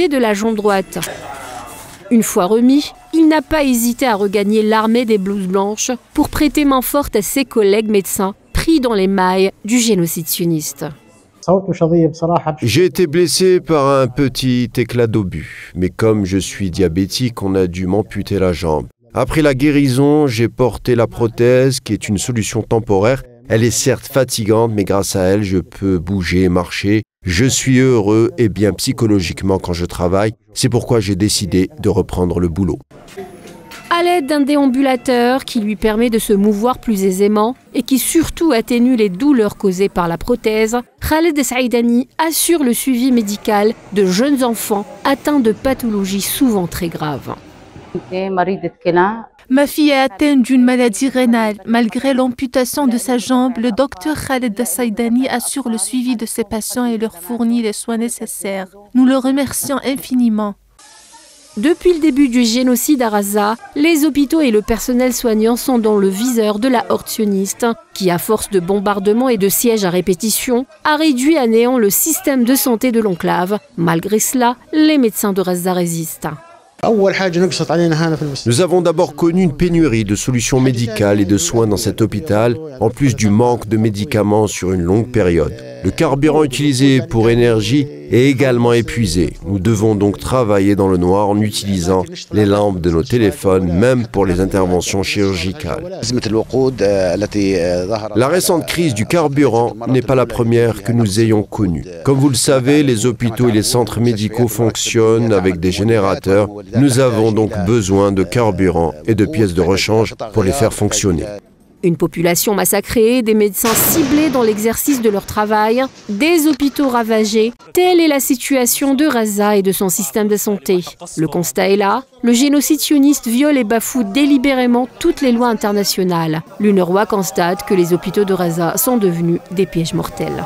De la jambe droite. Une fois remis, il n'a pas hésité à regagner l'armée des blouses blanches pour prêter main forte à ses collègues médecins pris dans les mailles du génocide sioniste. J'ai été blessé par un petit éclat d'obus, mais comme je suis diabétique, on a dû m'amputer la jambe. Après la guérison, j'ai porté la prothèse, qui est une solution temporaire. Elle est certes fatigante, mais grâce à elle, je peux bouger et marcher. Je suis heureux et bien psychologiquement quand je travaille. C'est pourquoi j'ai décidé de reprendre le boulot. À l'aide d'un déambulateur qui lui permet de se mouvoir plus aisément et qui surtout atténue les douleurs causées par la prothèse, Khaled Saïdani assure le suivi médical de jeunes enfants atteints de pathologies souvent très graves. Ma fille est atteinte d'une maladie rénale. Malgré l'amputation de sa jambe, le docteur Khaled Saïdani assure le suivi de ses patients et leur fournit les soins nécessaires. Nous le remercions infiniment. Depuis le début du génocide à Gaza, les hôpitaux et le personnel soignant sont dans le viseur de la horde sioniste, qui, à force de bombardements et de sièges à répétition, a réduit à néant le système de santé de l'enclave. Malgré cela, les médecins de Gaza résistent. Nous avons d'abord connu une pénurie de solutions médicales et de soins dans cet hôpital, en plus du manque de médicaments sur une longue période. Le carburant utilisé pour énergie est également épuisé. Nous devons donc travailler dans le noir en utilisant les lampes de nos téléphones, même pour les interventions chirurgicales. La récente crise du carburant n'est pas la première que nous ayons connue. Comme vous le savez, les hôpitaux et les centres médicaux fonctionnent avec des générateurs. Nous avons donc besoin de carburant et de pièces de rechange pour les faire fonctionner. Une population massacrée, des médecins ciblés dans l'exercice de leur travail, des hôpitaux ravagés, telle est la situation de Gaza et de son système de santé. Le constat est là, le génocide sioniste viole et bafoue délibérément toutes les lois internationales. L'UNRWA constate que les hôpitaux de Gaza sont devenus des pièges mortels.